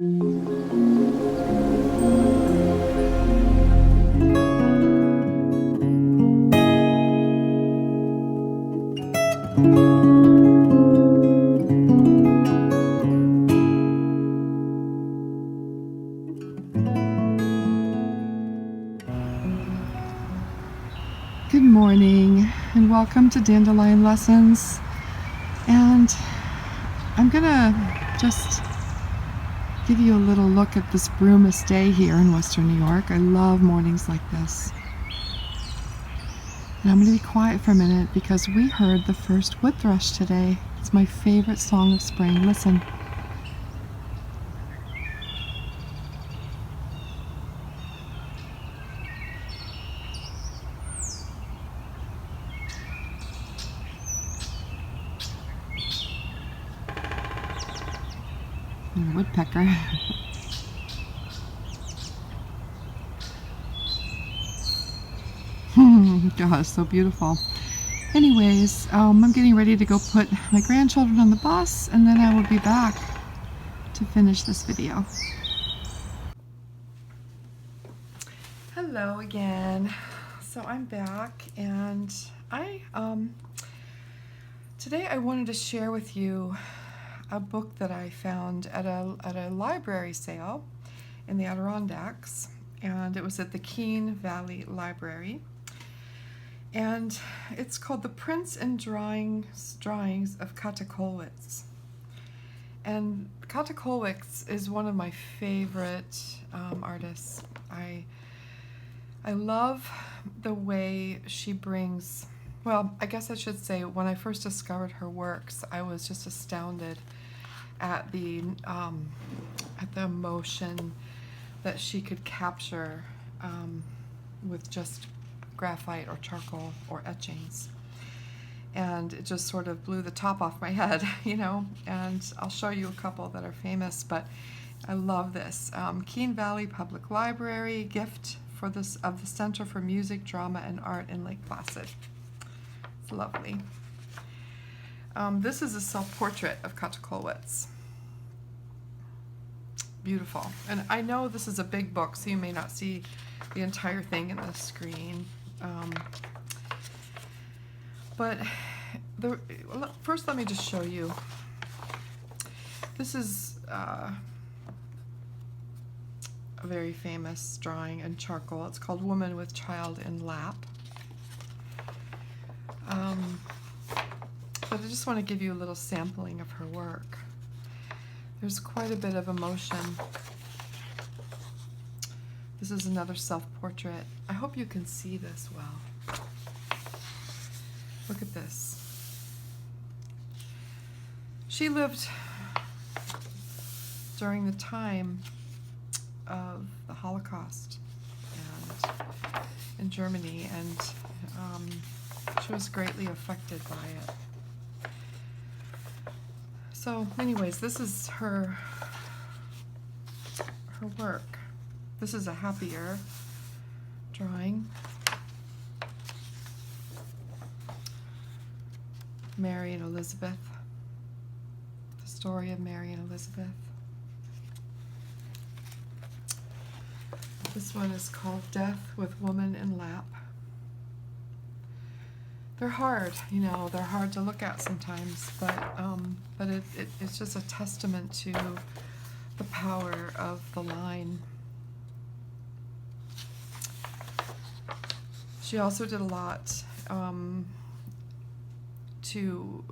Good morning and welcome to Dandelion Lessons, and I'm gonna just give you a little look at this brumous day here in Western New York. I love mornings like this. And I'm gonna be quiet for a minute because we heard the first wood thrush today. It's my favorite song of spring. Listen. And a woodpecker. Gosh, so beautiful. Anyways, I'm getting ready to go put my grandchildren on the bus, and then I will be back to finish this video. Hello again. So I'm back, and today I wanted to share with you a book that I found at a library sale in the Adirondacks, and it was at the Keene Valley Library. And it's called The Prints and Drawings of Käthe Kollwitz. And Käthe Kollwitz is one of my favorite artists. I love the way she brings, well, I guess I should say, when I first discovered her works, I was just astounded at the emotion that she could capture with just graphite or charcoal or etchings. And it just sort of blew the top off my head, you know, and I'll show you a couple that are famous, but I love this. Keene Valley Public Library, gift of the Center for Music, Drama, and Art in Lake Placid. It's lovely. This is a self-portrait of Käthe Kollwitz. Beautiful. And I know this is a big book, so you may not see the entire thing in the screen. But first let me just show you. This is a very famous drawing in charcoal. It's called Woman with Child in Lap. But I just want to give you a little sampling of her work. There's quite a bit of emotion. This is another self-portrait. I hope you can see this well. Look at this. She lived during the time of the Holocaust and in Germany, and she was greatly affected by it. So anyways, this is her work. This is a happier drawing. Mary and Elizabeth. The story of Mary and Elizabeth. This one is called Death with Woman in Lap. They're hard, you know, they're hard to look at sometimes, but it's just a testament to the power of the line. She also did a lot to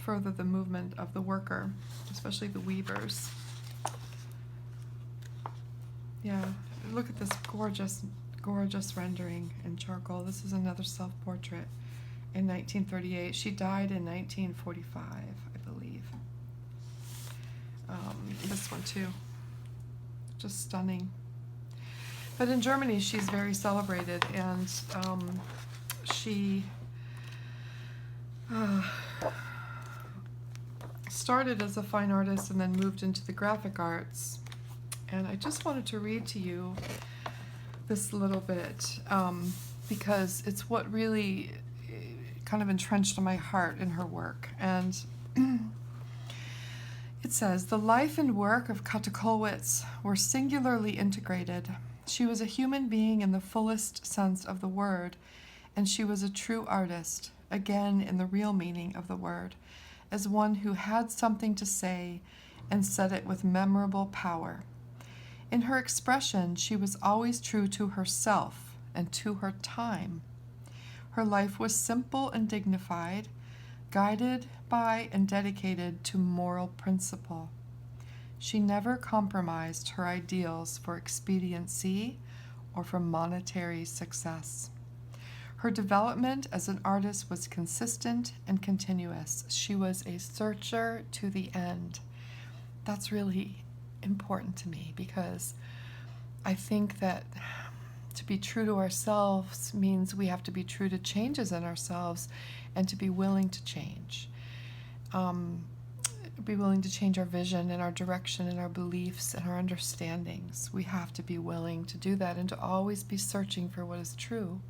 further the movement of the worker, especially the weavers. Yeah, look at this gorgeous, gorgeous rendering in charcoal. This is another self-portrait in 1938. She died in 1945, I believe. This one too, just stunning. But in Germany, she's very celebrated, and she started as a fine artist and then moved into the graphic arts. And I just wanted to read to you this little bit because it's what really kind of entrenched in my heart in her work. And It says, the life and work of Käthe Kollwitz were singularly integrated. She was a human being in the fullest sense of the word, and she was a true artist, again in the real meaning of the word, as one who had something to say and said it with memorable power. In her expression, she was always true to herself and to her time. Her life was simple and dignified, guided by and dedicated to moral principle. She never compromised her ideals for expediency or for monetary success. Her development as an artist was consistent and continuous. She was a searcher to the end. That's really important to me because I think that to be true to ourselves means we have to be true to changes in ourselves and to be willing to change. Be willing to change our vision and our direction and our beliefs and our understandings. We have to be willing to do that and to always be searching for what is true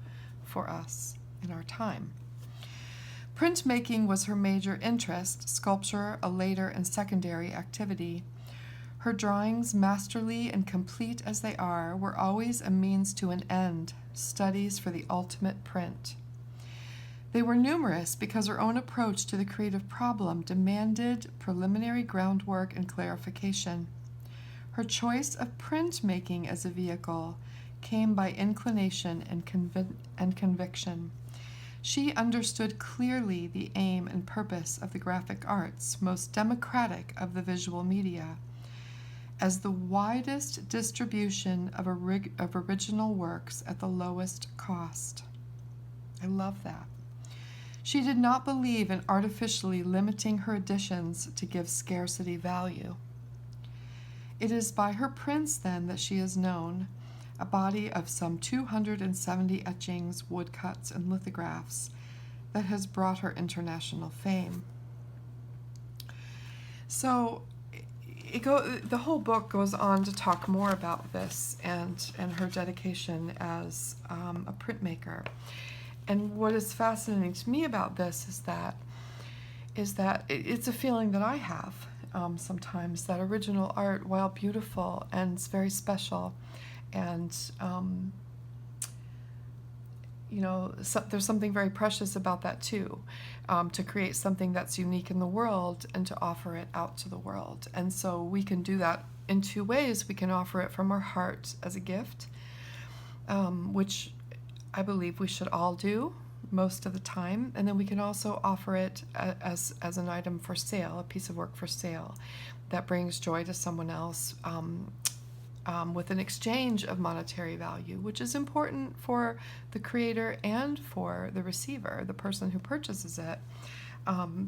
for us in our time. Printmaking was her major interest, sculpture a later and secondary activity. Her drawings, masterly and complete as they are, were always a means to an end, studies for the ultimate print. They were numerous because her own approach to the creative problem demanded preliminary groundwork and clarification. Her choice of printmaking as a vehicle came by inclination and conviction. She understood clearly the aim and purpose of the graphic arts, most democratic of the visual media, as the widest distribution of original works at the lowest cost. I love that. She did not believe in artificially limiting her editions to give scarcity value. It is by her prints, then, that she is known, a body of some 270 etchings, woodcuts, and lithographs that has brought her international fame. So the whole book goes on to talk more about this and her dedication as a printmaker. And what is fascinating to me about this is that it's a feeling that I have sometimes, that original art, while beautiful and it's very special, and there's something very precious about that too, to create something that's unique in the world and to offer it out to the world. And so we can do that in two ways. We can offer it from our heart as a gift, which I believe we should all do most of the time, and then we can also offer it as an item for sale, a piece of work for sale that brings joy to someone else, with an exchange of monetary value, which is important for the creator and for the receiver, the person who purchases it.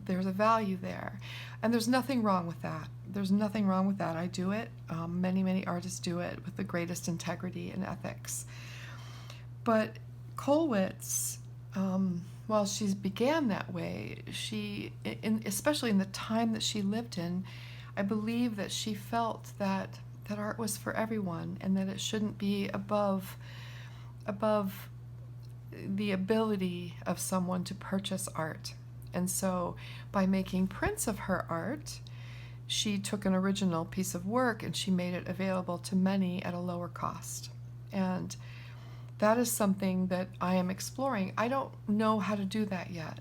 There's a value there, and there's nothing wrong with that. There's nothing wrong with that. I do it. Many artists do it with the greatest integrity and ethics. But Kollwitz, while she began that way, especially in the time that she lived in, I believe that she felt that art was for everyone and that it shouldn't be above the ability of someone to purchase art. And so by making prints of her art, she took an original piece of work and she made it available to many at a lower cost. And that is something that I am exploring. I don't know how to do that yet.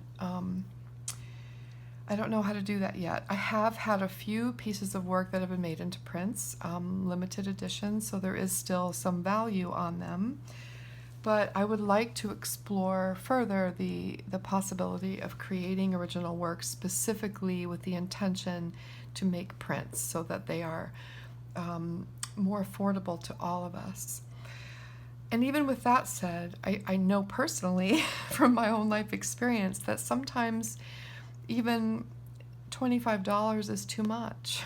I have had a few pieces of work that have been made into prints, limited editions, so there is still some value on them. But I would like to explore further the possibility of creating original works specifically with the intention to make prints so that they are more affordable to all of us. And even with that said, I know personally from my own life experience that sometimes even $25 is too much,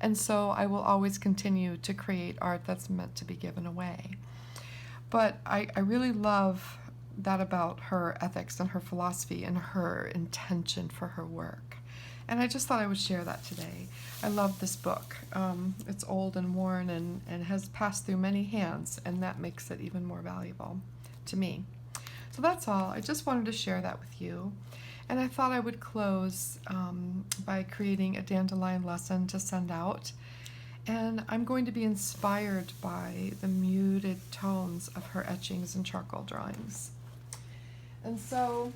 and so I will always continue to create art that's meant to be given away. But I really love that about her ethics and her philosophy and her intention for her work. And I just thought I would share that today. I love this book. It's old and worn and has passed through many hands, and that makes it even more valuable to me. So that's all. I just wanted to share that with you. And I thought I would close by creating a dandelion lesson to send out. And I'm going to be inspired by the muted tones of her etchings and charcoal drawings. And so,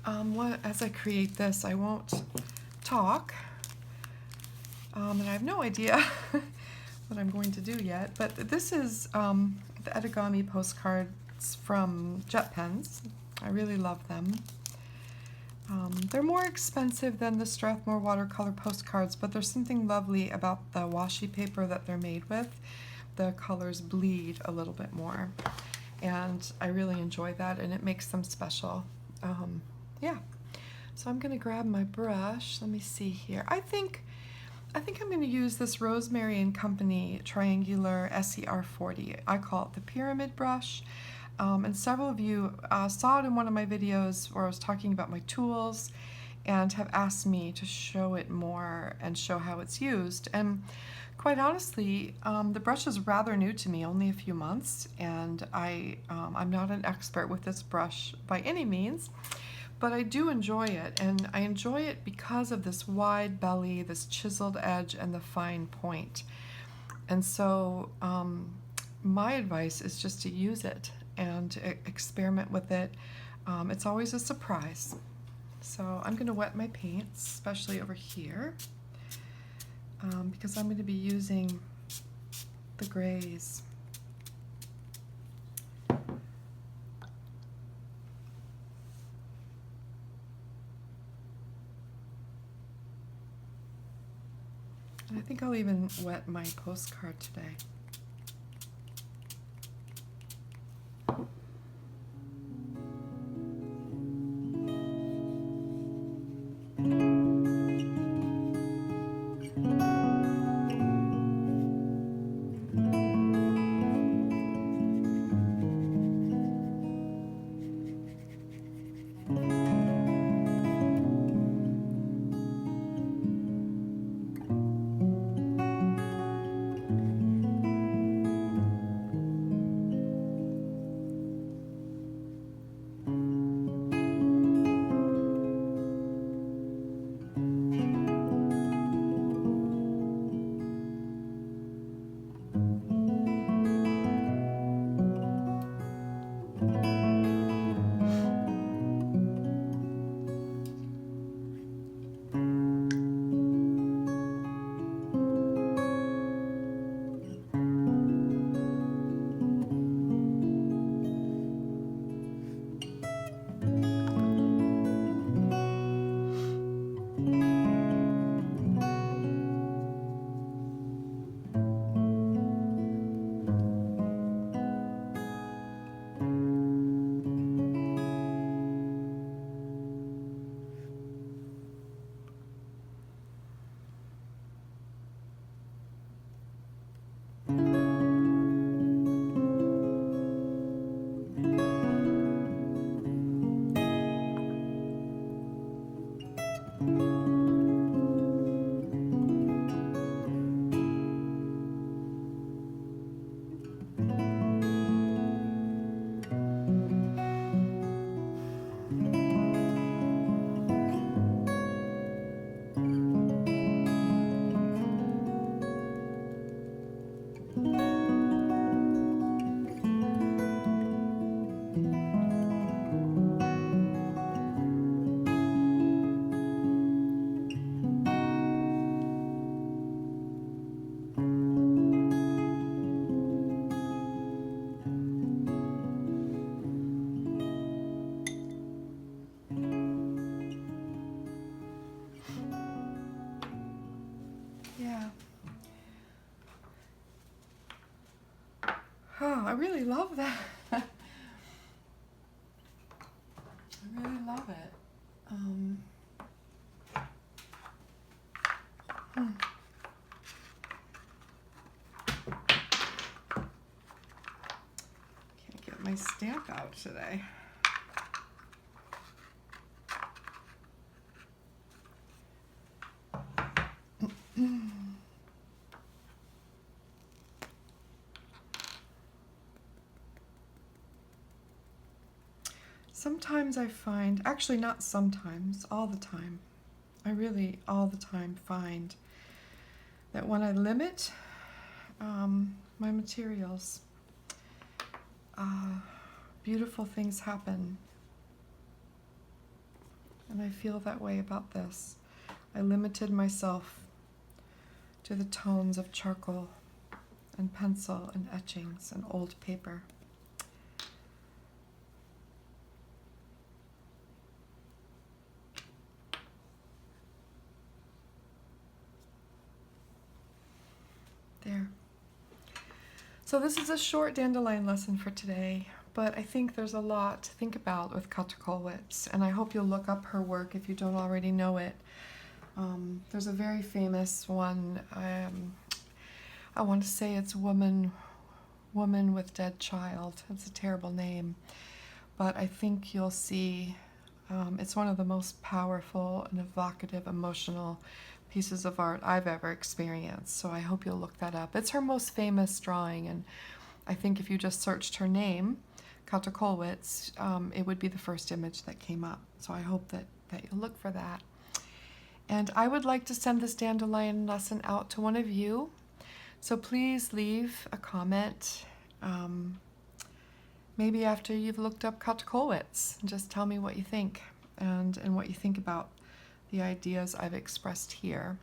as I create this, I won't talk. And I have no idea what I'm going to do yet. But this is the Edagami postcards from Jet Pens. I really love them. They're more expensive than the Strathmore watercolor postcards, but there's something lovely about the washi paper that they're made with. The colors bleed a little bit more, and I really enjoy that, and it makes them special. Yeah, so I'm going to grab my brush. Let me see here. I think I'm going to use this Rosemary and Company triangular SER40. I call it the pyramid brush. And several of you saw it in one of my videos where I was talking about my tools and have asked me to show it more and show how it's used. And quite honestly, the brush is rather new to me, only a few months, and I'm not an expert with this brush by any means, but I do enjoy it, and I enjoy it because of this wide belly, this chiseled edge, and the fine point. And so my advice is just to use it and experiment with it. It's always a surprise. So I'm going to wet my paints, especially over here, because I'm going to be using the grays. And I think I'll even wet my postcard today. Oh, I really love that. I really love it. Can't get my stamp out today. Sometimes I find, actually not sometimes, all the time, I really all the time find that when I limit my materials, beautiful things happen. And I feel that way about this. I limited myself to the tones of charcoal and pencil and etchings and old paper. There. So this is a short dandelion lesson for today, but I think there's a lot to think about with Käthe Kollwitz, and I hope you'll look up her work if you don't already know it. There's a very famous one, I want to say it's Woman with Dead Child. It's a terrible name, but I think you'll see it's one of the most powerful and evocative, emotional pieces of art I've ever experienced, so I hope you'll look that up. It's her most famous drawing, and I think if you just searched her name, Käthe Kollwitz, it would be the first image that came up, so I hope that you'll look for that. And I would like to send this dandelion lesson out to one of you, so please leave a comment, maybe after you've looked up Käthe Kollwitz, and just tell me what you think, and what you think about the ideas I've expressed here.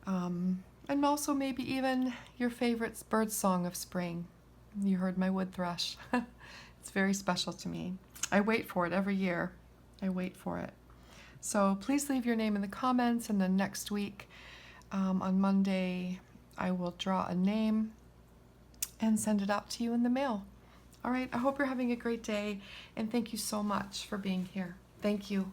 And also maybe even your favorite bird song of spring. You heard my wood thrush. It's very special to me. I wait for it every year. I wait for it. So please leave your name in the comments, and then next week on Monday I will draw a name and send it out to you in the mail. All right, I hope you're having a great day, and thank you so much for being here. Thank you.